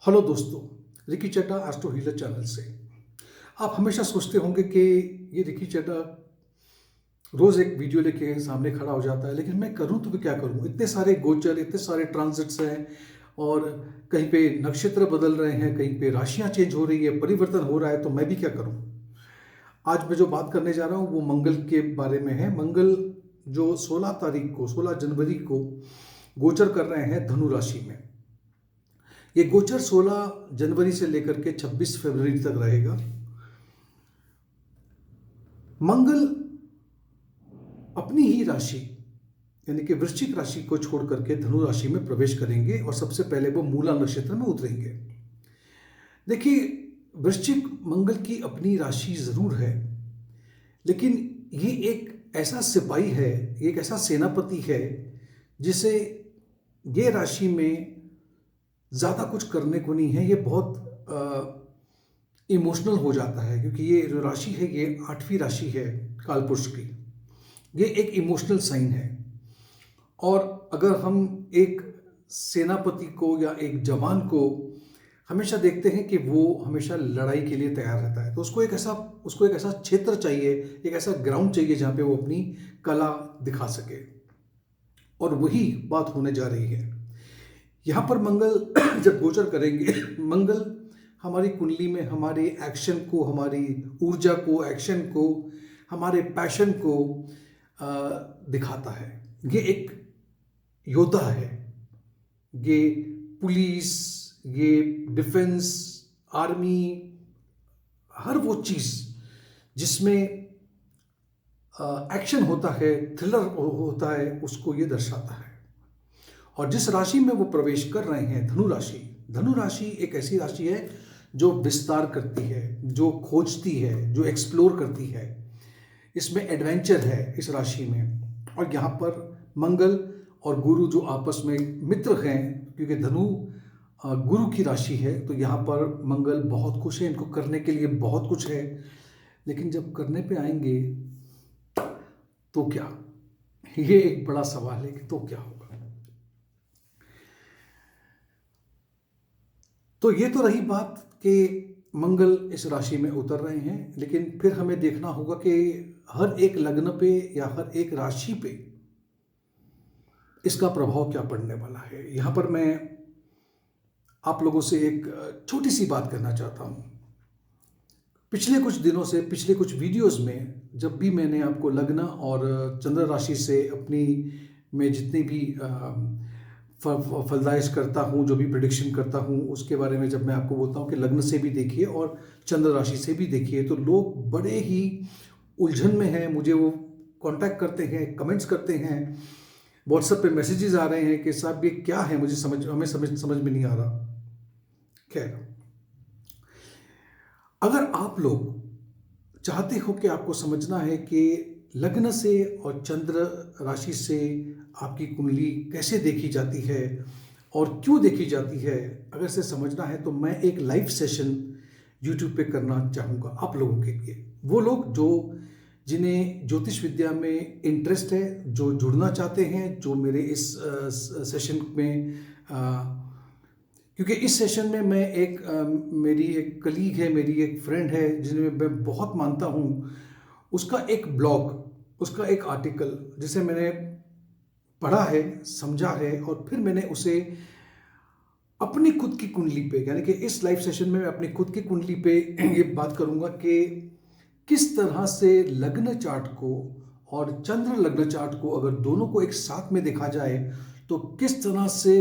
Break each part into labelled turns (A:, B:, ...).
A: Hello दोस्तों, Ricky Chadha astro healer channel से। आप हमेशा सोचते होंगे कि ये रिकी चड्ढा रोज़ एक वीडियो लेके सामने खड़ा हो जाता है, लेकिन मैं करूं तो भी क्या करूं। इतने सारे गोचर, इतने सारे ट्रांजिट्स हैं और कहीं पे नक्षत्र बदल रहे हैं, कहीं पे राशियां चेंज हो रही है, परिवर्तन हो रहा है, तो मैं भी क्या करूं। आज मैं जो बात करने जा रहा हूं वो मंगल के बारे में है। मंगल जो 16 तारीख को, 16 जनवरी को गोचर कर रहे हैं धनु राशि में। ये गोचर 16 जनवरी से लेकर के 26 फरवरी तक रहेगा। मंगल अपनी ही राशि यानी कि वृश्चिक राशि को छोड़ करके धनु राशि में प्रवेश करेंगे और सबसे पहले वो मूला नक्षत्र में उतरेंगे। देखिए, वृश्चिक मंगल की अपनी राशि जरूर है, लेकिन ये एक ऐसा सिपाही है, एक ऐसा सेनापति है जिसे ये राशि में ज़्यादा कुछ करने को नहीं है। ये बहुत इमोशनल हो जाता है, क्योंकि ये जो राशि है ये 8वीं राशि है कालपुरुष की। ये एक इमोशनल साइन है। और अगर हम एक सेनापति को या एक जवान को हमेशा देखते हैं कि वो हमेशा लड़ाई के लिए तैयार रहता है, तो उसको एक ऐसा क्षेत्र चाहिए, एक ऐसा ग्राउंड चाहिए जहाँ पे वो अपनी कला दिखा सके। और वही बात होने जा रही है यहाँ पर। मंगल जब गोचर करेंगे, मंगल हमारी कुंडली में हमारे एक्शन को, हमारी ऊर्जा को, एक्शन को, हमारे पैशन को दिखाता है। ये एक योद्धा है, ये पुलिस, ये डिफेंस, आर्मी, हर वो चीज़ जिसमें एक्शन होता है, थ्रिलर होता है, उसको ये दर्शाता है। और जिस राशि में वो प्रवेश कर रहे हैं, धनु राशि एक ऐसी राशि है जो विस्तार करती है, जो खोजती है, जो एक्सप्लोर करती है। इसमें एडवेंचर है इस राशि में। और यहाँ पर मंगल और गुरु जो आपस में मित्र हैं, क्योंकि धनु गुरु की राशि है, तो यहाँ पर मंगल बहुत खुश है, इनको करने के लिए बहुत कुछ है। लेकिन जब करने पे आएंगे तो क्या, ये एक बड़ा सवाल है कि तो क्या होगा। तो ये तो रही बात कि मंगल इस राशि में उतर रहे हैं, लेकिन फिर हमें देखना होगा कि हर एक लग्न पे या हर एक राशि पे इसका प्रभाव क्या पड़ने वाला है। यहाँ पर मैं आप लोगों से एक छोटी सी बात करना चाहता हूँ। पिछले कुछ दिनों से, पिछले कुछ वीडियोस में जब भी मैंने आपको लग्न और चंद्र राशि से अपनी मैं जितनी भी फलदायश करता हूँ, जो भी प्रिडिक्शन करता हूँ, उसके बारे में जब मैं आपको बोलता हूँ कि लग्न से भी देखिए और चंद्र राशि से भी देखिए, तो लोग बड़े ही उलझन में हैं। मुझे वो कांटेक्ट करते हैं, कमेंट्स करते हैं, व्हाट्सएप पे मैसेजेस आ रहे हैं कि साहब ये क्या है, हमें समझ में नहीं आ रहा। खैर, अगर आप लोग चाहते हो कि आपको समझना है कि लग्न से और चंद्र राशि से आपकी कुंडली कैसे देखी जाती है और क्यों देखी जाती है, अगर से समझना है, तो मैं एक लाइव सेशन यूट्यूब पे करना चाहूँगा आप लोगों के लिए। वो लोग जिन्हें ज्योतिष विद्या में इंटरेस्ट है, जो जुड़ना चाहते हैं, जो मेरे इस सेशन में क्योंकि इस सेशन में मैं मेरी एक कलीग है, मेरी एक फ्रेंड है जिन्हें मैं बहुत मानता हूँ, उसका एक ब्लॉग, उसका एक आर्टिकल जिसे मैंने पढ़ा है, समझा है, और फिर मैंने उसे अपनी खुद की कुंडली पे, यानी कि इस लाइव सेशन में मैं अपनी खुद की कुंडली पे ये बात करूँगा कि किस तरह से लग्न चार्ट को और चंद्र लग्न चार्ट को अगर दोनों को एक साथ में देखा जाए तो किस तरह से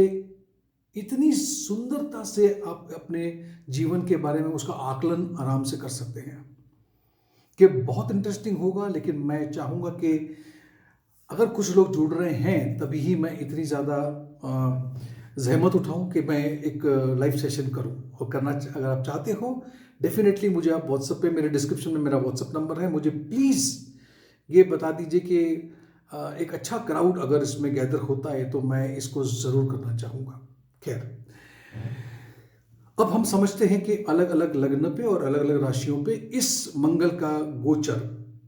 A: इतनी सुंदरता से आप अपने जीवन के बारे में उसका आकलन आराम से कर सकते हैं। कि बहुत इंटरेस्टिंग होगा। लेकिन मैं चाहूँगा कि अगर कुछ लोग जुड़ रहे हैं तभी ही मैं इतनी ज़्यादा जहमत उठाऊं कि मैं एक लाइव सेशन करूं। और करना अगर आप चाहते हो, डेफिनेटली मुझे आप व्हाट्सएप पे, मेरे डिस्क्रिप्शन में मेरा व्हाट्सएप नंबर है, मुझे प्लीज़ ये बता दीजिए कि एक अच्छा क्राउड अगर इसमें गैदर होता है तो मैं इसको ज़रूर करना चाहूँगा। खैर, अब हम समझते हैं कि अलग अलग लग्न पे और अलग अलग राशियों पे इस मंगल का गोचर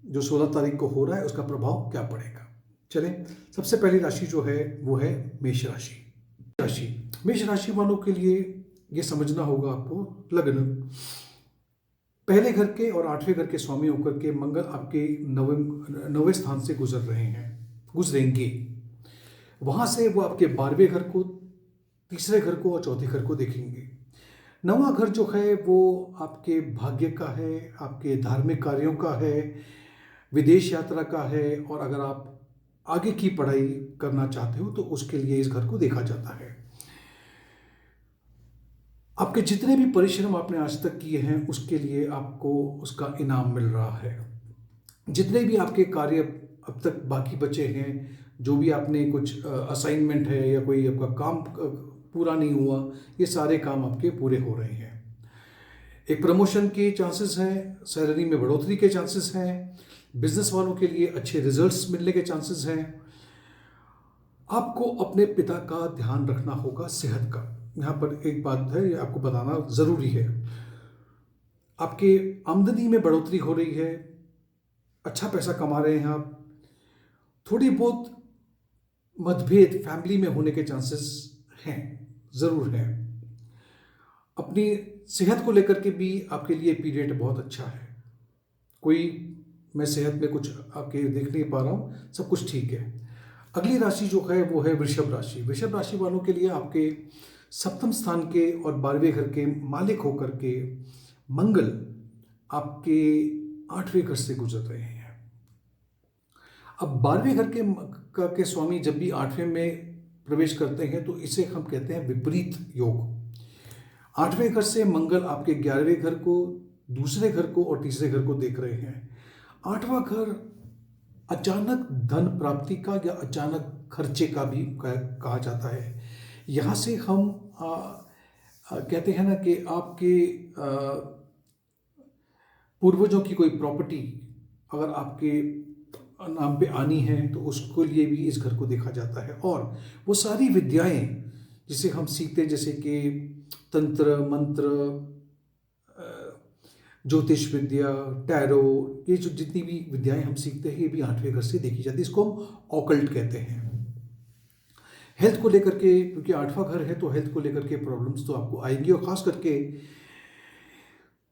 A: जो 16 तारीख को हो रहा है उसका प्रभाव क्या पड़ेगा। चलें, सबसे पहली राशि जो है वो है मेष राशि। मेष राशि वालों के लिए ये समझना होगा आपको। लग्न, पहले घर के और 8वें घर के स्वामी होकर के मंगल आपके 9वें स्थान से गुजरेंगे। वहां से वो आपके 12वें घर को, तीसरे घर को और चौथे घर को देखेंगे। 9वां घर जो है वो आपके भाग्य का है, आपके धार्मिक कार्यों का है, विदेश यात्रा का है, और अगर आप आगे की पढ़ाई करना चाहते हो तो उसके लिए इस घर को देखा जाता है। आपके जितने भी परिश्रम आपने आज तक किए हैं उसके लिए आपको उसका इनाम मिल रहा है। जितने भी आपके कार्य अब तक बाकी बचे हैं, जो भी आपने कुछ असाइनमेंट है या कोई आपका काम पूरा नहीं हुआ, ये सारे काम आपके पूरे हो रहे हैं। एक प्रमोशन के चांसेस हैं, सैलरी में बढ़ोतरी के चांसेस हैं, बिजनेस वालों के लिए अच्छे रिजल्ट्स मिलने के चांसेस हैं। आपको अपने पिता का ध्यान रखना होगा, सेहत का। यहाँ पर एक बात है, ये आपको बताना ज़रूरी है। आपके आमदनी में बढ़ोतरी हो रही है, अच्छा पैसा कमा रहे हैं आप। थोड़ी बहुत मतभेद फैमिली में होने के चांसेस हैं, ज़रूर हैं। अपनी सेहत को लेकर के भी आपके लिए पीरियड बहुत अच्छा है। कोई, मैं सेहत में कुछ आपके देख नहीं पा रहा हूँ, सब कुछ ठीक है। अगली राशि जो है वो है वृषभ राशि। वृषभ राशि वालों के लिए आपके 7वें स्थान के और 12वें घर के मालिक होकर के मंगल आपके 8वें घर से गुजर रहे हैं। अब 12वें घर के स्वामी जब भी 8वें में प्रवेश करते हैं तो इसे हम कहते हैं विपरीत योग। 8वें घर से मंगल आपके 11वें घर को, दूसरे घर को और तीसरे घर को देख रहे हैं। 8वां घर अचानक धन प्राप्ति का या अचानक खर्चे का भी कहा जाता है। यहाँ से हम कहते हैं ना कि आपके पूर्वजों की कोई प्रॉपर्टी अगर आपके नाम पे आनी है तो उसके लिए भी इस घर को देखा जाता है। और वो सारी विद्याएं जिसे हम सीखते हैं, जैसे कि तंत्र मंत्र, ज्योतिष विद्या, टैरो, ये जो जितनी भी विद्याएं हम सीखते हैं ये भी 8वें घर से देखी जाती है। इसको हम ऑकल्ट कहते हैं। हेल्थ को लेकर के, क्योंकि 8वां घर है तो हेल्थ को लेकर के प्रॉब्लम्स तो आपको आएंगी, और खास करके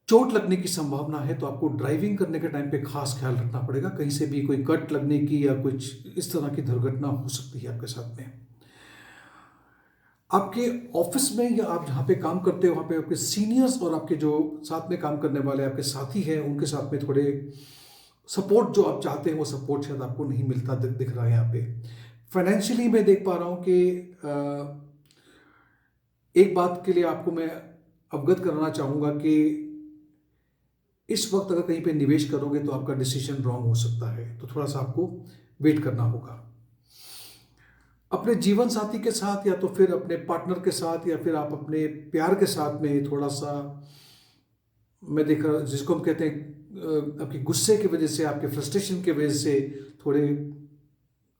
A: चोट लगने की संभावना है। तो आपको ड्राइविंग करने के टाइम पे खास ख्याल रखना पड़ेगा, कहीं से भी कोई कट लगने की या कुछ इस तरह की दुर्घटना हो सकती है आपके साथ में। आपके ऑफिस में या आप जहाँ पे काम करते हो वहाँ पे आपके सीनियर्स और आपके जो साथ में काम करने वाले आपके साथी हैं उनके साथ में थोड़े सपोर्ट जो आप चाहते हैं वो सपोर्ट शायद आपको नहीं मिलता दिख रहा है। यहाँ पे फाइनेंशियली मैं देख पा रहा हूँ कि एक बात के लिए आपको मैं अवगत कराना चाहूँगा कि इस वक्त अगर कहीं पे निवेश करोगे तो आपका डिसीजन रॉन्ग हो सकता है, तो थोड़ा सा आपको वेट करना होगा। अपने जीवन साथी के साथ या तो फिर अपने पार्टनर के साथ या फिर आप अपने प्यार के साथ में थोड़ा सा, मैं देख रहा, जिसको हम कहते हैं आपके गुस्से की वजह से, आपके फ्रस्ट्रेशन की वजह से थोड़े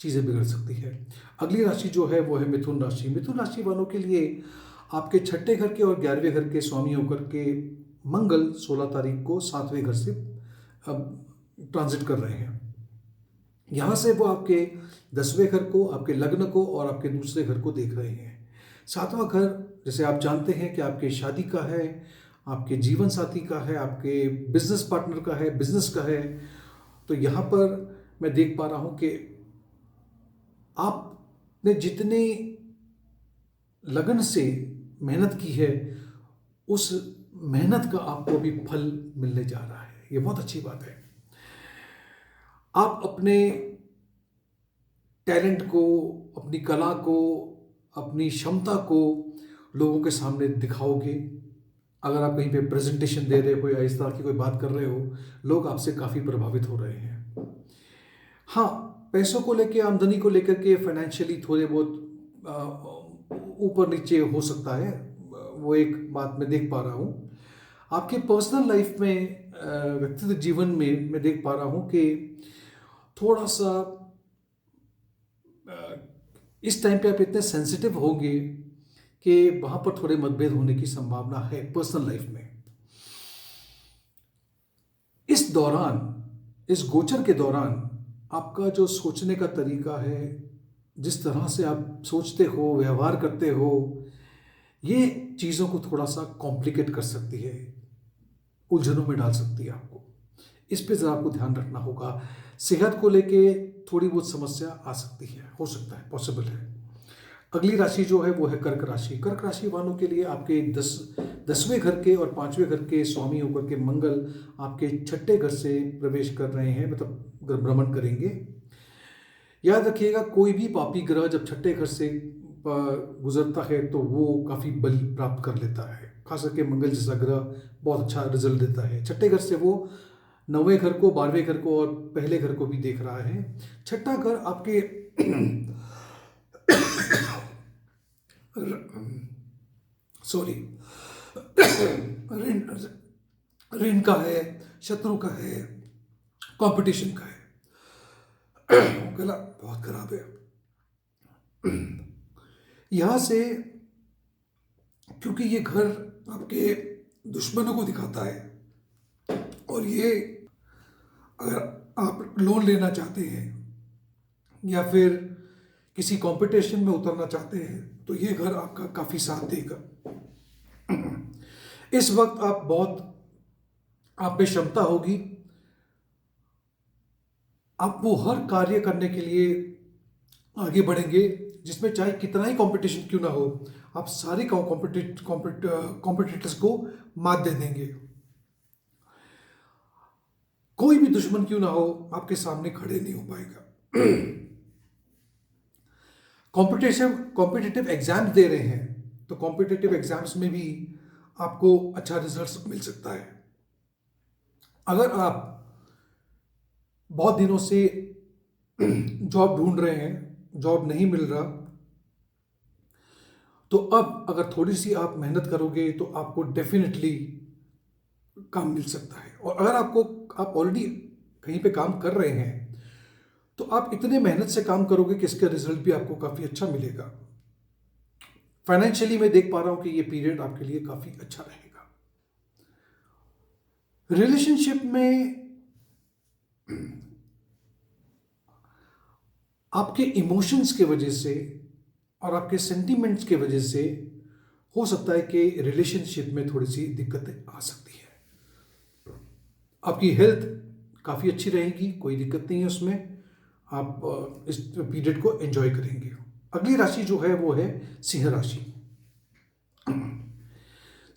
A: चीज़ें बिगड़ सकती है। अगली राशि जो है वो है मिथुन राशि। मिथुन राशि वालों के लिए आपके 6ठे घर के और 11वें घर के स्वामी होकर के मंगल 16 तारीख को 7वें घर से ट्रांजिट कर रहे हैं। यहाँ से वो आपके 10वें घर को, आपके लग्न को और आपके दूसरे घर को देख रहे हैं। 7वां घर जैसे आप जानते हैं कि आपके शादी का है, आपके जीवन साथी का है, आपके बिजनेस पार्टनर का है, बिजनेस का है। तो यहाँ पर मैं देख पा रहा हूँ कि आपने जितने लगन से मेहनत की है उस मेहनत का आपको भी फल मिलने जा रहा है। ये बहुत अच्छी बात है। आप अपने टैलेंट को, अपनी कला को, अपनी क्षमता को लोगों के सामने दिखाओगे। अगर आप कहीं पे प्रेजेंटेशन दे रहे हो या इस तरह की कोई बात कर रहे हो, लोग आपसे काफ़ी प्रभावित हो रहे हैं। हाँ, पैसों को लेके, आमदनी को लेकर के फाइनेंशियली थोड़े बहुत ऊपर नीचे हो सकता है, वो एक बात मैं देख पा रहा हूँ। आपके पर्सनल लाइफ में, व्यक्तिगत जीवन में मैं देख पा रहा हूँ कि थोड़ा सा इस टाइम पे आप इतने सेंसिटिव होंगे कि वहाँ पर थोड़े मतभेद होने की संभावना है पर्सनल लाइफ में। इस दौरान, इस गोचर के दौरान आपका जो सोचने का तरीका है, जिस तरह से आप सोचते हो, व्यवहार करते हो, ये चीज़ों को थोड़ा सा कॉम्प्लिकेट कर सकती है, उलझनों में डाल सकती है आपको। इस पे ज़रा आपको ध्यान रखना होगा। सेहत को लेके थोड़ी बहुत समस्या आ सकती है, हो सकता है, पॉसिबल है। अगली राशि जो है वो है कर्क राशि। कर्क राशि वालों के लिए आपके 10वें घर के और 5वें घर के स्वामी होकर के मंगल आपके छठे घर से प्रवेश कर रहे हैं, मतलब भ्रमण करेंगे। याद रखिएगा, कोई भी पापी ग्रह जब छठे घर से गुजरता है तो वो काफ़ी बल प्राप्त कर लेता है। खास करके मंगल जैसा ग्रह बहुत अच्छा रिजल्ट देता है। छठे घर से वो 9वें घर को, 12वें घर को और पहले घर को भी देख रहा है। छठा घर आपके सॉरी ऋण ऋण का है, शत्रु का है, कंपटीशन का है। गला बहुत खराब है। यहां से, क्योंकि ये घर आपके दुश्मनों को दिखाता है और ये, अगर आप लोन लेना चाहते हैं या फिर किसी कंपटीशन में उतरना चाहते हैं तो ये घर आपका काफ़ी साथ देगा। इस वक्त आप में क्षमता होगी, आप वो हर कार्य करने के लिए आगे बढ़ेंगे जिसमें चाहे कितना ही कंपटीशन क्यों ना हो, आप सारे कॉम्पिटिटर्स को मात दे देंगे। कोई भी दुश्मन क्यों ना हो, आपके सामने खड़े नहीं हो पाएगा। कॉम्पिटिटिव एग्जाम्स दे रहे हैं तो कॉम्पिटिटिव एग्जाम्स में भी आपको अच्छा रिजल्ट मिल सकता है। अगर आप बहुत दिनों से जॉब ढूंढ रहे हैं, जॉब नहीं मिल रहा, तो अब अगर थोड़ी सी आप मेहनत करोगे तो आपको डेफिनेटली काम मिल सकता है। और अगर आप ऑलरेडी कहीं पे काम कर रहे हैं तो आप इतने मेहनत से काम करोगे कि इसका रिजल्ट भी आपको काफ़ी अच्छा मिलेगा। फाइनेंशियली मैं देख पा रहा हूं कि ये पीरियड आपके लिए काफ़ी अच्छा रहेगा। रिलेशनशिप में आपके इमोशंस के वजह से और आपके सेंटिमेंट्स के वजह से हो सकता है कि रिलेशनशिप में थोड़ी सी दिक्कतें आ सकती है। आपकी हेल्थ काफ़ी अच्छी रहेगी, कोई दिक्कत नहीं है उसमें, आप इस पीरियड को एंजॉय करेंगे। अगली राशि जो है वो है सिंह राशि।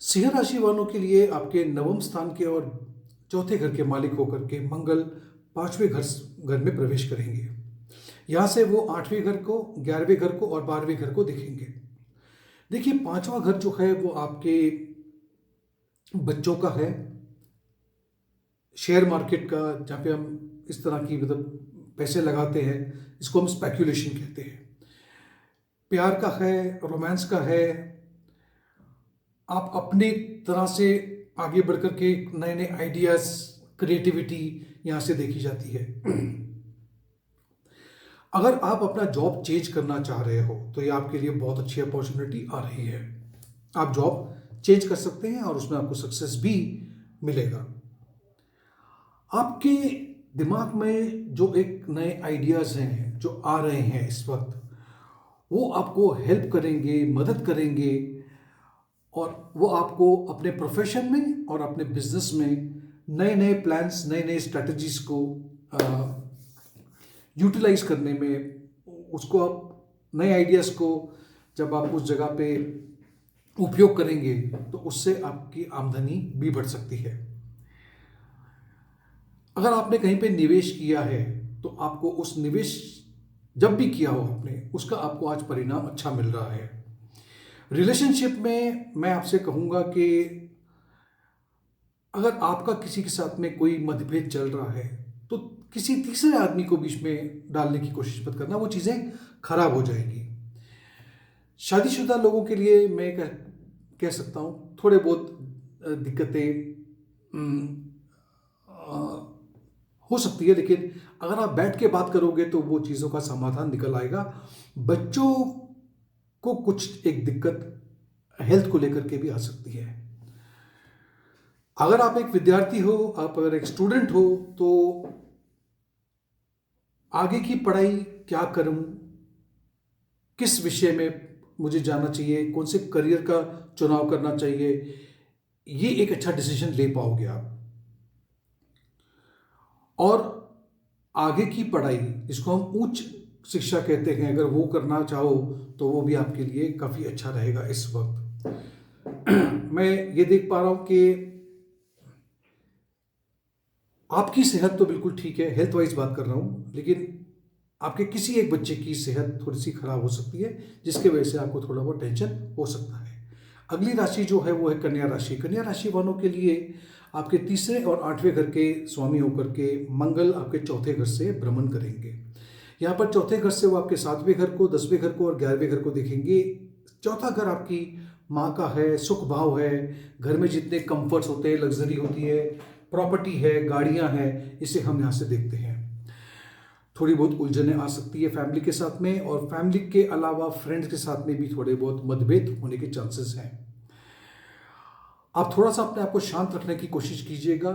A: सिंह राशि वालों के लिए आपके नवम स्थान के और चौथे घर के मालिक होकर के मंगल 5वें घर में प्रवेश करेंगे। यहाँ से वो 8वें घर को, 11वें घर को और 12वें घर को देखेंगे। देखिए, 5वां घर जो है वो आपके बच्चों का है, शेयर मार्केट का, जहाँ पे हम इस तरह की मतलब पैसे लगाते हैं, इसको हम स्पेक्यूलेशन कहते हैं। प्यार का है, रोमांस का है, आप अपनी तरह से आगे बढ़कर के नए नए आइडियाज, क्रिएटिविटी यहाँ से देखी जाती है। अगर आप अपना जॉब चेंज करना चाह रहे हो तो ये आपके लिए बहुत अच्छी अपॉर्चुनिटी आ रही है। आप जॉब चेंज कर सकते हैं और उसमें आपको सक्सेस भी मिलेगा। आपके दिमाग में जो एक नए आइडियाज़ हैं जो आ रहे हैं इस वक्त, वो आपको हेल्प करेंगे, मदद करेंगे और वो आपको अपने प्रोफेशन में और अपने बिजनेस में नए नए प्लान्स, नए नए स्ट्रेटजीज को यूटिलाइज करने में, उसको आप नए आइडियाज़ को जब आप उस जगह पे उपयोग करेंगे तो उससे आपकी आमदनी भी बढ़ सकती है। अगर आपने कहीं पे निवेश किया है तो आपको उस निवेश जब भी किया हो आपने, उसका आपको आज परिणाम अच्छा मिल रहा है। रिलेशनशिप में मैं आपसे कहूँगा कि अगर आपका किसी के साथ में कोई मतभेद चल रहा है तो किसी तीसरे आदमी को बीच में डालने की कोशिश मत करना, वो चीज़ें खराब हो जाएंगी। शादीशुदा लोगों के लिए मैं कह सकता हूँ थोड़े बहुत दिक्कतें हो सकती है, लेकिन अगर आप बैठ के बात करोगे तो वो चीज़ों का समाधान निकल आएगा। बच्चों को कुछ एक दिक्कत हेल्थ को लेकर के भी आ सकती है। अगर आप एक विद्यार्थी हो, आप अगर एक स्टूडेंट हो तो आगे की पढ़ाई क्या करूं, किस विषय में मुझे जाना चाहिए, कौन से करियर का चुनाव करना चाहिए, ये एक अच्छा डिसीजन ले पाओगे आप। और आगे की पढ़ाई, जिसको हम उच्च शिक्षा कहते हैं, अगर वो करना चाहो तो वो भी आपके लिए काफ़ी अच्छा रहेगा इस वक्त। मैं ये देख पा रहा हूँ कि आपकी सेहत तो बिल्कुल ठीक है, हेल्थ वाइज बात कर रहा हूँ, लेकिन आपके किसी एक बच्चे की सेहत थोड़ी सी खराब हो सकती है, जिसके वजह से आपको थोड़ा बहुत टेंशन हो सकता है। अगली राशि जो है वो है कन्या राशि। कन्या राशि वालों के लिए आपके तीसरे और आठवें घर के स्वामी होकर के मंगल आपके चौथे घर से भ्रमण करेंगे। यहाँ पर चौथे घर से वो आपके सातवें घर को, 10वें घर को और 11वें घर को देखेंगे। चौथा घर आपकी माँ का है, सुख भाव है, घर में जितने कंफर्ट्स होते हैं, लग्जरी होती है, प्रॉपर्टी है, गाड़ियाँ हैं, इसे हम यहाँ से देखते हैं। थोड़ी बहुत उलझनें आ सकती है फैमिली के साथ में, और फैमिली के अलावा फ्रेंड्स के साथ में भी थोड़े बहुत मतभेद होने के चांसेस हैं। आप थोड़ा सा अपने आप को शांत रखने की कोशिश कीजिएगा,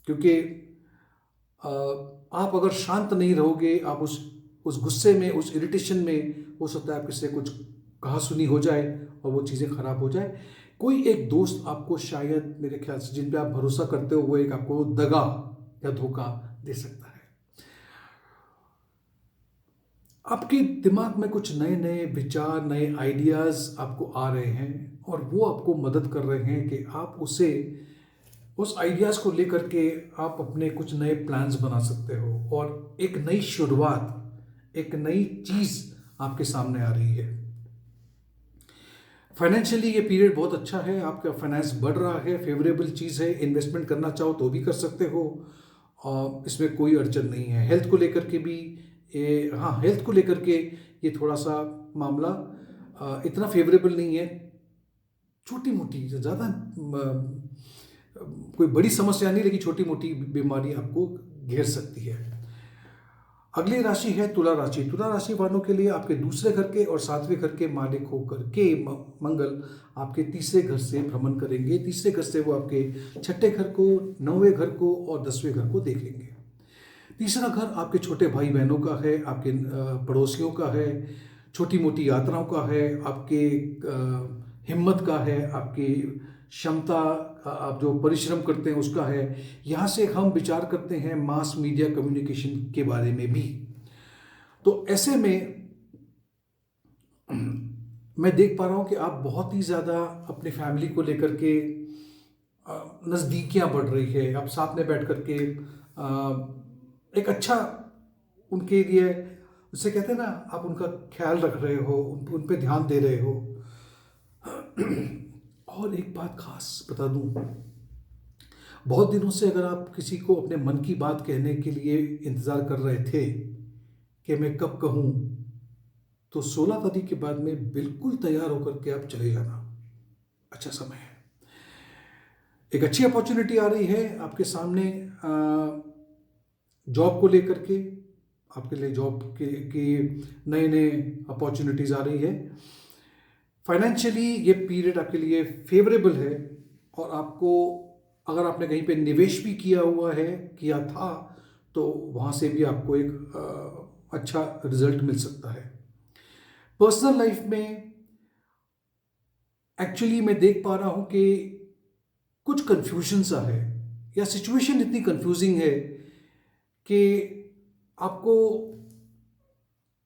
A: क्योंकि आप अगर शांत नहीं रहोगे, आप उस गुस्से में, उस इरिटेशन में, हो सकता है आपके से कुछ कहा सुनी हो जाए और वो चीज़ें खराब हो जाए। कोई एक दोस्त आपको शायद, मेरे ख्याल से जिन पे आप भरोसा करते हो, वो एक आपको दगा या धोखा दे सकता है। आपके दिमाग में कुछ नए नए विचार, नए आइडियाज़ आपको आ रहे हैं, और वो आपको मदद कर रहे हैं कि आप उस आइडियाज़ को लेकर के आप अपने कुछ नए प्लान्स बना सकते हो, और एक नई शुरुआत, एक नई चीज़ आपके सामने आ रही है। फाइनेंशियली ये पीरियड बहुत अच्छा है, आपका फाइनेंस बढ़ रहा है, फेवरेबल चीज़ है, इन्वेस्टमेंट करना चाहो तो भी कर सकते हो, और इसमें कोई अड़चन नहीं है। हेल्थ को लेकर के भी हाँ, हेल्थ को लेकर के ये थोड़ा सा मामला इतना फेवरेबल नहीं है। छोटी मोटी, ज़्यादा कोई बड़ी समस्या नहीं, लेकिन छोटी मोटी बीमारी आपको घेर सकती है। अगली राशि है तुला राशि। तुला राशि वालों के लिए आपके दूसरे घर के और सातवें घर के मालिक होकर के मंगल आपके तीसरे घर से भ्रमण करेंगे। तीसरे घर से वो आपके छठे घर को, 9वें घर को और 10वें घर को देखेंगे। तीसरा घर आपके छोटे भाई बहनों का है, आपके पड़ोसियों का है, छोटी मोटी यात्राओं का है, आपके हिम्मत का है, आपकी क्षमता, आप जो परिश्रम करते हैं उसका है। यहाँ से हम विचार करते हैं मास मीडिया कम्युनिकेशन के बारे में भी। तो ऐसे में मैं देख पा रहा हूँ कि आप बहुत ही ज़्यादा अपनी फैमिली को लेकर के नज़दीकियाँ बढ़ रही है। आप साथ में बैठ कर के एक अच्छा उनके लिए, उससे कहते हैं ना, आप उनका ख्याल रख रहे हो, उन पे ध्यान दे रहे हो। और एक बात खास बता दूं, बहुत दिनों से अगर आप किसी को अपने मन की बात कहने के लिए इंतज़ार कर रहे थे कि मैं कब कहूँ, तो 16 तारीख के बाद में बिल्कुल तैयार होकर के आप चले जाना, अच्छा समय है। एक अच्छी अपॉर्चुनिटी आ रही है आपके सामने, जॉब को लेकर के आपके लिए जॉब की नए नए अपॉर्चुनिटीज़ आ रही है। फाइनेंशियली ये पीरियड आपके लिए फेवरेबल है, और आपको अगर आपने कहीं पे निवेश भी किया था, तो वहाँ से भी आपको एक अच्छा रिजल्ट मिल सकता है। पर्सनल लाइफ में एक्चुअली मैं देख पा रहा हूँ कि कुछ कन्फ्यूजन सा है, या सिचुएशन इतनी कंफ्यूजिंग है कि आपको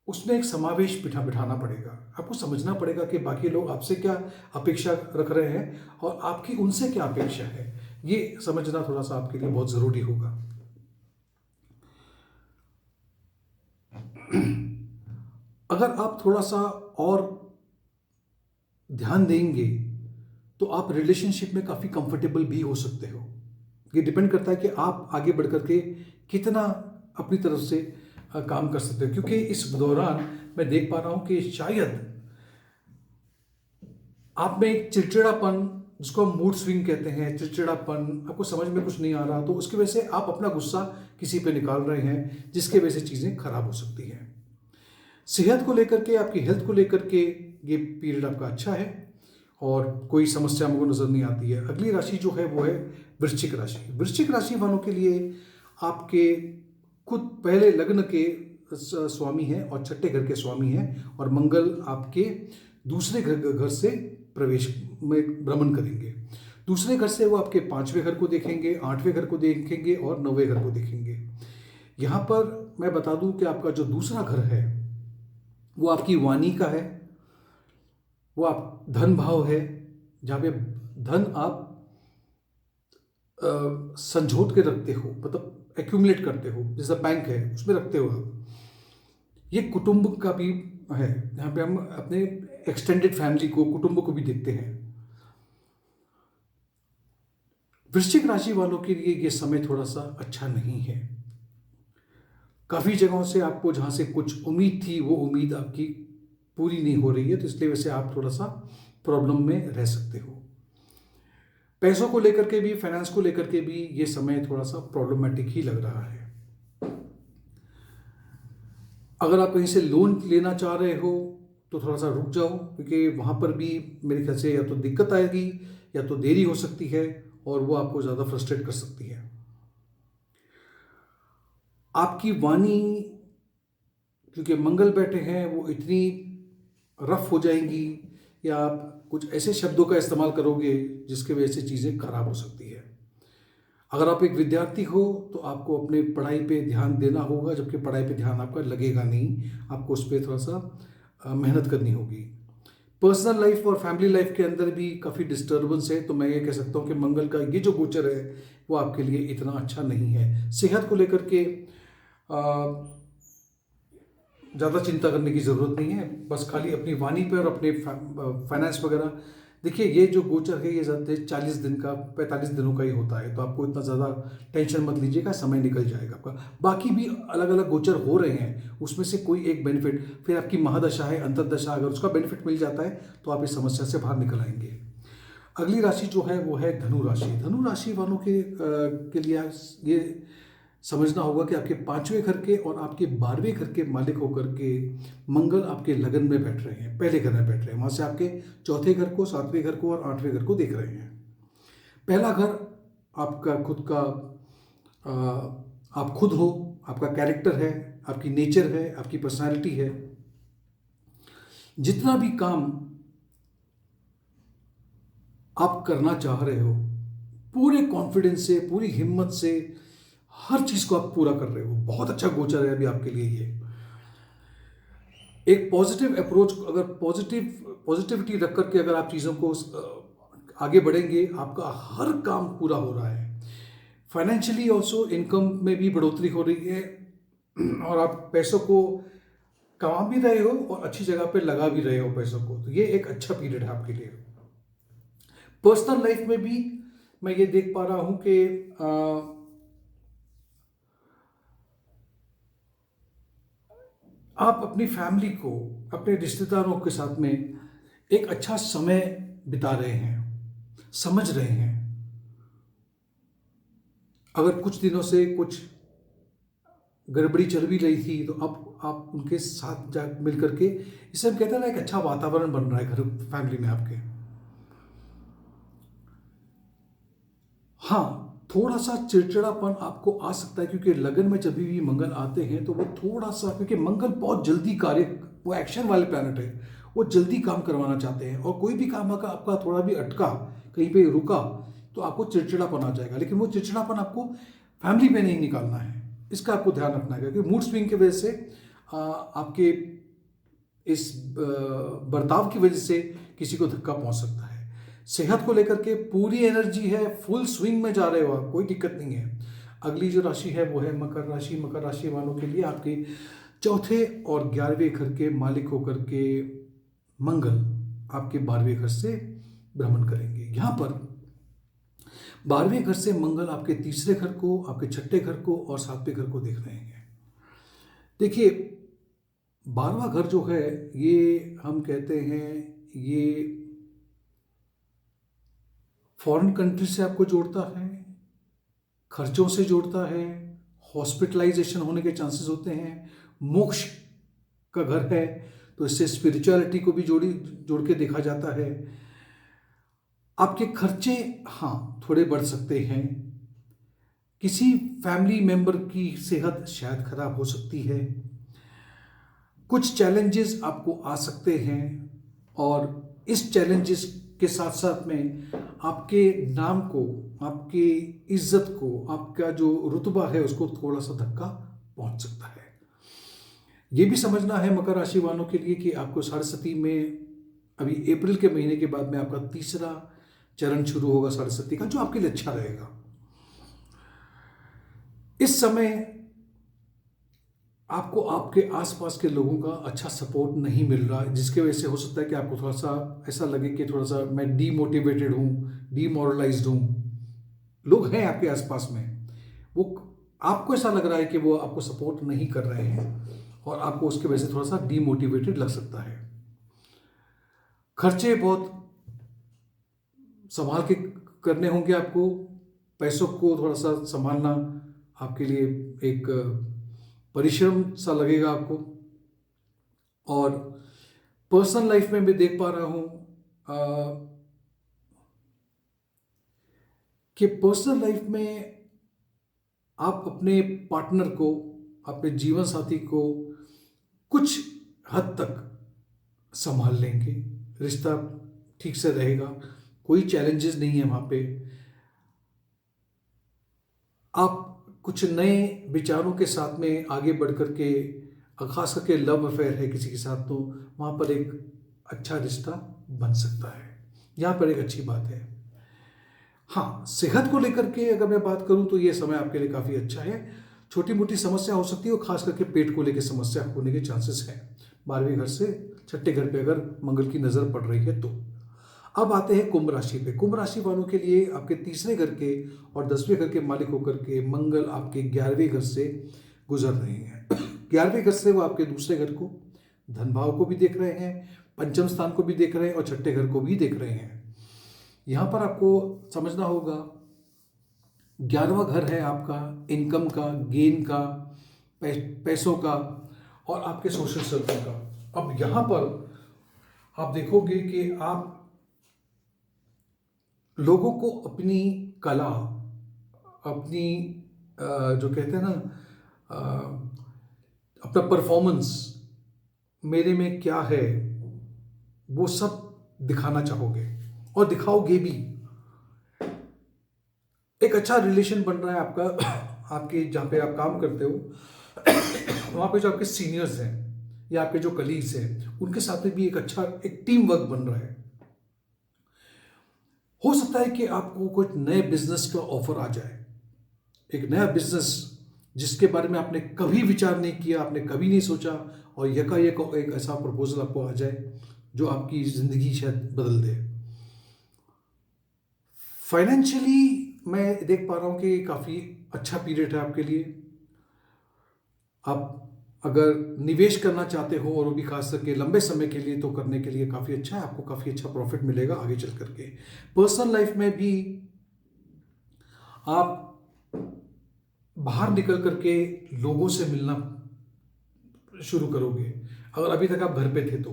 A: उसमें एक समावेश बिठाना पड़ेगा। आपको समझना पड़ेगा कि बाकी लोग आपसे क्या अपेक्षा रख रहे हैं और आपकी उनसे क्या अपेक्षा है। ये समझना थोड़ा सा आपके लिए बहुत ज़रूरी होगा। अगर आप थोड़ा सा और ध्यान देंगे तो आप रिलेशनशिप में काफ़ी कंफर्टेबल भी हो सकते हो। ये डिपेंड करता है कि आप आगे बढ़ कर के कितना अपनी तरफ से काम कर सकते हो, क्योंकि इस दौरान मैं देख पा रहा हूँ कि शायद आप में एक चिड़चिड़ापन, जिसको हम मूड स्विंग कहते हैं, चिड़चिड़ापन, आपको समझ में कुछ नहीं आ रहा, तो उसकी वजह से आप अपना गुस्सा किसी पे निकाल रहे हैं, जिसके वजह से चीज़ें खराब हो सकती हैं। सेहत को लेकर के, आपकी हेल्थ को लेकर के ये पीरियड आपका अच्छा है, और कोई समस्या मुझको नज़र नहीं आती है। अगली राशि जो है वो है वृश्चिक राशि। वृश्चिक राशि वालों के लिए आपके खुद पहले लग्न के स्वामी हैं और छठे घर के स्वामी हैं, और मंगल आपके दूसरे घर से प्रवेश में भ्रमण करेंगे। दूसरे घर से वो आपके 5वें घर को देखेंगे, 8वें घर को देखेंगे और 9वें घर को देखेंगे। यहाँ पर मैं बता दूं कि आपका जो दूसरा घर है वो आपकी वाणी का है, वो आप धन भाव है, जहाँ पे धन आप संजोट के रखते हो, मतलब एक्यूमुलेट करते हो, जैसा बैंक है उसमें रखते हो आप। ये कुटुंब का भी है, जहाँ पे हम अपने एक्सटेंडेड फैमिली को, कुटुंब को भी देखते हैं। वृश्चिक राशि वालों के लिए ये समय थोड़ा सा अच्छा नहीं है। काफ़ी जगहों से आपको जहाँ से कुछ उम्मीद थी वो उम्मीद आपकी पूरी नहीं हो रही है, तो इसलिए वैसे आप थोड़ा सा प्रॉब्लम में रह सकते हो। पैसों को लेकर के भी, फाइनेंस को लेकर के भी ये समय थोड़ा सा प्रॉब्लमेटिक ही लग रहा है। अगर आप कहीं से लोन लेना चाह रहे हो तो थोड़ा सा रुक जाओ, क्योंकि वहाँ पर भी मेरे ख्याल से या तो दिक्कत आएगी या तो देरी हो सकती है, और वो आपको ज़्यादा फ्रस्ट्रेट कर सकती है। आपकी वाणी, क्योंकि मंगल बैठे हैं, वो इतनी रफ हो जाएंगी या आप कुछ ऐसे शब्दों का इस्तेमाल करोगे जिसकी वजह से चीज़ें खराब हो सकती है। अगर आप एक विद्यार्थी हो तो आपको अपने पढ़ाई पे ध्यान देना होगा, जबकि पढ़ाई पे ध्यान आपका लगेगा नहीं, आपको उस पर थोड़ा सा मेहनत करनी होगी। पर्सनल लाइफ और फैमिली लाइफ के अंदर भी काफ़ी डिस्टर्बेंस है, तो मैं ये कह सकता हूँ कि मंगल का ये जो गोचर है वो आपके लिए इतना अच्छा नहीं है। सेहत को लेकर के ज़्यादा चिंता करने की ज़रूरत नहीं है, बस खाली अपनी वाणी पर और अपने फाइनेंस वगैरह। देखिए, ये जो गोचर है ये ज़्यादा 40 दिन का, 45 दिनों का ही होता है, तो आपको इतना ज़्यादा टेंशन मत लीजिएगा, समय निकल जाएगा आपका। बाकी भी अलग अलग गोचर हो रहे हैं, उसमें से कोई एक बेनिफिट, फिर आपकी महादशा है, अंतर्दशा, अगर उसका बेनिफिट मिल जाता है तो आप इस समस्या से बाहर निकल आएंगे। अगली राशि जो है वो है धनु राशि। धनु राशि वालों के लिए ये समझना होगा कि आपके 5वें घर के और आपके 12वें घर के मालिक होकर के मंगल आपके लगन में बैठ रहे हैं, पहले घर में बैठ रहे हैं, वहाँ से आपके चौथे घर को, 7वें घर को और 8वें घर को देख रहे हैं। पहला घर आपका खुद का, आप खुद हो, आपका कैरेक्टर है, आपकी नेचर है, आपकी पर्सनालिटी है। जितना भी काम आप करना चाह रहे हो, पूरे कॉन्फिडेंस से, पूरी हिम्मत से हर चीज को आप पूरा कर रहे हो। बहुत अच्छा गोचर है अभी आपके लिए ये। एक पॉजिटिव अप्रोच, अगर पॉजिटिविटी रख करके अगर आप चीज़ों को आगे बढ़ेंगे, आपका हर काम पूरा हो रहा है। फाइनेंशियली ऑल्सो इनकम में भी बढ़ोतरी हो रही है, और आप पैसों को कमा भी रहे हो और अच्छी जगह पे लगा भी रहे हो पैसों को, तो ये एक अच्छा पीरियड है आपके लिए। पर्सनल लाइफ में भी मैं ये देख पा रहा हूं कि आप अपनी फैमिली को, अपने रिश्तेदारों के साथ में एक अच्छा समय बिता रहे हैं, समझ रहे हैं। अगर कुछ दिनों से कुछ गड़बड़ी चल भी रही थी तो अब आप उनके साथ जा मिल करके, इसे हम कहते हैं ना, एक अच्छा वातावरण बन रहा है घर, फैमिली में आपके। हाँ, थोड़ा सा चिड़चिड़ापन आपको आ सकता है, क्योंकि लगन में जब भी मंगल आते हैं तो वो थोड़ा सा, क्योंकि मंगल बहुत जल्दी कार्य, वो एक्शन वाले प्लैनेट है, वो जल्दी काम करवाना चाहते हैं, और कोई भी काम अगर आपका थोड़ा भी अटका, कहीं पे रुका, तो आपको चिड़चिड़ापन आ जाएगा। लेकिन वो चिड़चिड़ापन आपको फैमिली पे नहीं निकालना है, इसका आपको ध्यान रखना है, क्योंकि मूड स्विंग की वजह से आपके इस बर्ताव की वजह से किसी को धक्का पहुंच सकता है। सेहत को लेकर के पूरी एनर्जी है, फुल स्विंग में जा रहे हो आप, कोई दिक्कत नहीं है। अगली जो राशि है वो है मकर राशि। मकर राशि वालों के लिए आपके चौथे और 11वें घर के मालिक होकर के मंगल आपके 12वें घर से भ्रमण करेंगे। यहाँ पर 12वें घर से मंगल आपके तीसरे घर को, आपके छठे घर को और 7वें घर को देख रहे हैं। देखिए, 12वां घर जो है ये हम कहते हैं, ये फॉरेन कंट्री से आपको जोड़ता है, खर्चों से जोड़ता है, हॉस्पिटलाइजेशन होने के चांसेस होते हैं, मोक्ष का घर है, तो इससे स्पिरिचुअलिटी को भी जोड़ के देखा जाता है। आपके खर्चे हाँ थोड़े बढ़ सकते हैं, किसी फैमिली मेंबर की सेहत शायद खराब हो सकती है, कुछ चैलेंजेस आपको आ सकते हैं, और इस चैलेंजेस के साथ साथ में आपके नाम को, आपकी इज्जत को, आपका जो रुतबा है उसको थोड़ा सा धक्का पहुंच सकता है। ये भी समझना है मकर राशि वालों के लिए कि आपको सरस्वती में अभी अप्रैल के महीने के बाद में आपका तीसरा चरण शुरू होगा सरस्वती का, जो आपके लिए अच्छा रहेगा। इस समय आपको आपके आसपास के लोगों का अच्छा सपोर्ट नहीं मिल रहा है, जिसकी वजह से हो सकता है कि आपको थोड़ा सा ऐसा लगे कि थोड़ा सा मैं डीमोटिवेटेड हूँ, डीमोरलाइज्ड हूँ। लोग हैं आपके आसपास में, वो आपको ऐसा लग रहा है कि वो आपको सपोर्ट नहीं कर रहे हैं और आपको उसकी वजह से थोड़ा सा डीमोटिवेटेड लग सकता है। खर्चे बहुत संभाल के करने होंगे आपको, पैसों को थोड़ा सा संभालना आपके लिए एक परिश्रम सा लगेगा आपको। और पर्सनल लाइफ में भी देख पा रहा हूं कि पर्सनल लाइफ में आप अपने पार्टनर को, अपने जीवन साथी को कुछ हद तक संभाल लेंगे, रिश्ता ठीक से रहेगा, कोई चैलेंजेस नहीं है वहाँ पे। आप कुछ नए विचारों के साथ में आगे बढ़ कर के, खास करके लव अफेयर है किसी के साथ, तो वहाँ पर एक अच्छा रिश्ता बन सकता है। यहाँ पर एक अच्छी बात है। हाँ, सेहत को लेकर के अगर मैं बात करूँ तो ये समय आपके लिए काफ़ी अच्छा है। छोटी मोटी समस्या हो सकती है और खास करके पेट को लेकर समस्या होने के चांसेस हैं। 12वें घर से 6ठे घर पे अगर मंगल की नज़र पड़ रही है तो। अब आते हैं कुंभ राशि पे। कुंभ राशि वालों के लिए आपके तीसरे घर के और 10वें घर के मालिक होकर के मंगल आपके 11वें घर से गुजर रहे हैं। 11वें घर से वो आपके दूसरे घर को, धन भाव को भी देख रहे हैं, पंचम स्थान को भी देख रहे हैं और 6ठे घर को भी देख रहे हैं। यहाँ पर आपको समझना होगा, 11वां घर है आपका इनकम का, गेन का, पैसों का और आपके सोशल सर्कल का। अब यहाँ पर आप देखोगे कि आप लोगों को अपनी कला, अपनी जो कहते हैं ना, अपना परफॉर्मेंस, मेरे में क्या है, वो सब दिखाना चाहोगे और दिखाओगे भी। एक अच्छा रिलेशन बन रहा है आपका, आपके जहाँ पे आप काम करते हो वहाँ पे जो आपके सीनियर्स हैं या आपके जो कलीग्स हैं उनके साथ में भी एक अच्छा एक टीम वर्क बन रहा है। हो सकता है कि आपको कुछ नए बिजनेस का ऑफर आ जाए, एक नया बिजनेस जिसके बारे में आपने कभी विचार नहीं किया, आपने कभी नहीं सोचा, और यकायक एक ऐसा प्रपोजल आपको आ जाए जो आपकी जिंदगी शायद बदल दे। फाइनेंशियली मैं देख पा रहा हूँ कि काफ़ी अच्छा पीरियड है आपके लिए। आप अगर निवेश करना चाहते हो और वो भी खास करके लंबे समय के लिए, तो करने के लिए काफ़ी अच्छा है, आपको काफ़ी अच्छा प्रॉफिट मिलेगा आगे चल करके। पर्सनल लाइफ में भी आप बाहर निकल करके लोगों से मिलना शुरू करोगे। अगर अभी तक आप घर पे थे तो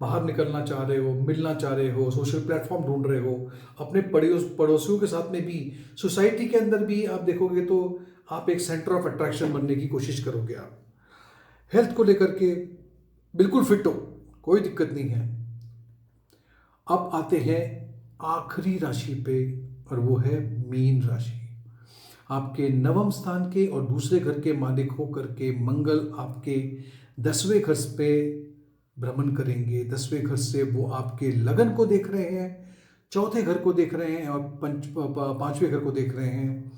A: बाहर निकलना चाह रहे हो, मिलना चाह रहे हो, सोशल प्लेटफॉर्म ढूंढ रहे हो, अपने पड़ोसियों के साथ में भी, सोसाइटी के अंदर भी आप देखोगे तो आप एक सेंटर ऑफ अट्रैक्शन बनने की कोशिश करोगे। आप हेल्थ को लेकर के बिल्कुल फिट हो, कोई दिक्कत नहीं है। अब आते हैं आखिरी राशि पे और वो है मीन राशि। आपके नवम स्थान के और दूसरे घर के मालिक होकर के मंगल आपके 10वें घर पे भ्रमण करेंगे। 10वें घर से वो आपके लगन को देख रहे हैं, चौथे घर को देख रहे हैं और 5वें घर को देख रहे हैं।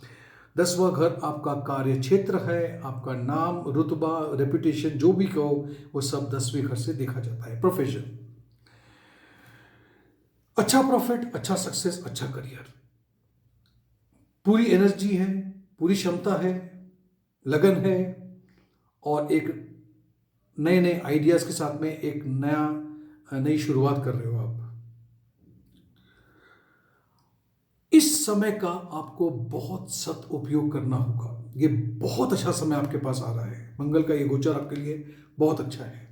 A: 10वां घर आपका कार्य क्षेत्र है, आपका नाम, रुतबा, रेपुटेशन जो भी कहो वो सब 10वें घर से देखा जाता है। प्रोफेशन, अच्छा प्रॉफिट, अच्छा सक्सेस, अच्छा करियर, पूरी एनर्जी है, पूरी क्षमता है, लगन है और एक नए नए आइडियाज के साथ में एक नई शुरुआत कर रहे हो आप। इस समय का आपको बहुत सदुपयोग करना होगा। ये बहुत अच्छा समय आपके पास आ रहा है। मंगल का ये गोचर आपके लिए बहुत अच्छा है।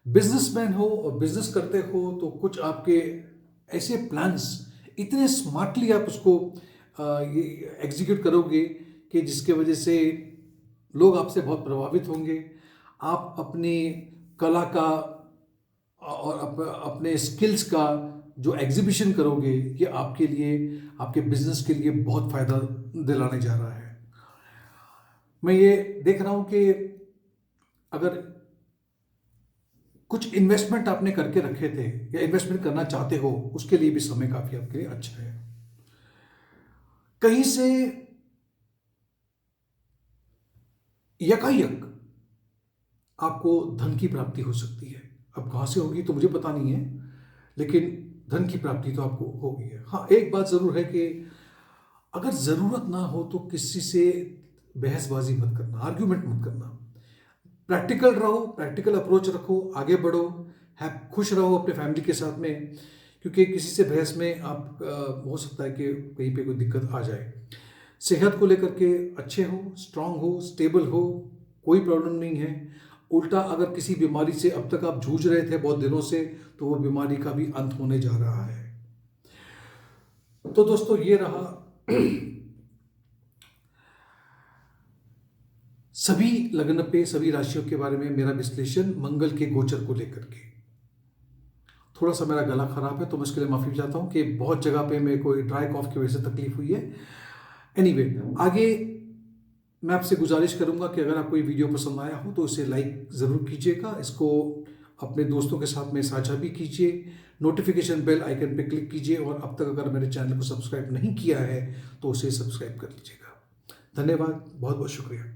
A: बिजनेसमैन हो और बिजनेस करते हो तो कुछ आपके ऐसे प्लान्स इतने स्मार्टली आप उसको एग्जीक्यूट करोगे कि जिसके वजह से लोग आपसे बहुत प्रभावित होंगे। आप अपनी कला का और अपने स्किल्स का जो एग्जीबिशन करोगे, ये आपके लिए, आपके बिजनेस के लिए बहुत फ़ायदा दिलाने जा रहा है। मैं ये देख रहा हूँ कि अगर कुछ इन्वेस्टमेंट आपने करके रखे थे या इन्वेस्टमेंट करना चाहते हो, उसके लिए भी समय काफ़ी आपके लिए अच्छा है। कहीं से यकायक आपको धन की प्राप्ति हो सकती है। अब कहाँ से होगी तो मुझे पता नहीं है, लेकिन धन की प्राप्ति तो आपको होगी है। हाँ, एक बात ज़रूर है कि अगर ज़रूरत ना हो तो किसी से बहसबाजी मत करना, आर्ग्यूमेंट मत करना। प्रैक्टिकल रहो, प्रैक्टिकल अप्रोच रखो, आगे बढ़ो, खुश रहो अपने फैमिली के साथ में, क्योंकि किसी से बहस में आप हो सकता है कि कहीं पे कोई दिक्कत आ जाए। सेहत को लेकर के अच्छे हो, स्ट्रांग हो, स्टेबल हो, कोई प्रॉब्लम नहीं है। उल्टा अगर किसी बीमारी से अब तक आप जूझ रहे थे बहुत दिनों से, तो वो बीमारी का भी अंत होने जा रहा है। तो दोस्तों, ये रहा सभी लग्न पे, सभी राशियों के बारे में मेरा विश्लेषण मंगल के गोचर को लेकर के। थोड़ा सा मेरा गला खराब है तो मैं इसके लिए माफ़ी चाहता हूँ कि बहुत जगह पे मेरे को ड्राई कॉफ की वजह से तकलीफ हुई है। एनीवे, आगे मैं आपसे गुजारिश करूंगा कि अगर आपको ये वीडियो पसंद आया हो तो इसे लाइक ज़रूर कीजिएगा, इसको अपने दोस्तों के साथ में साझा भी कीजिए, नोटिफिकेशन बेल आइकन पे क्लिक कीजिए, और अब तक अगर मेरे चैनल को सब्सक्राइब नहीं किया है तो उसे सब्सक्राइब कर लीजिएगा। धन्यवाद, बहुत बहुत शुक्रिया।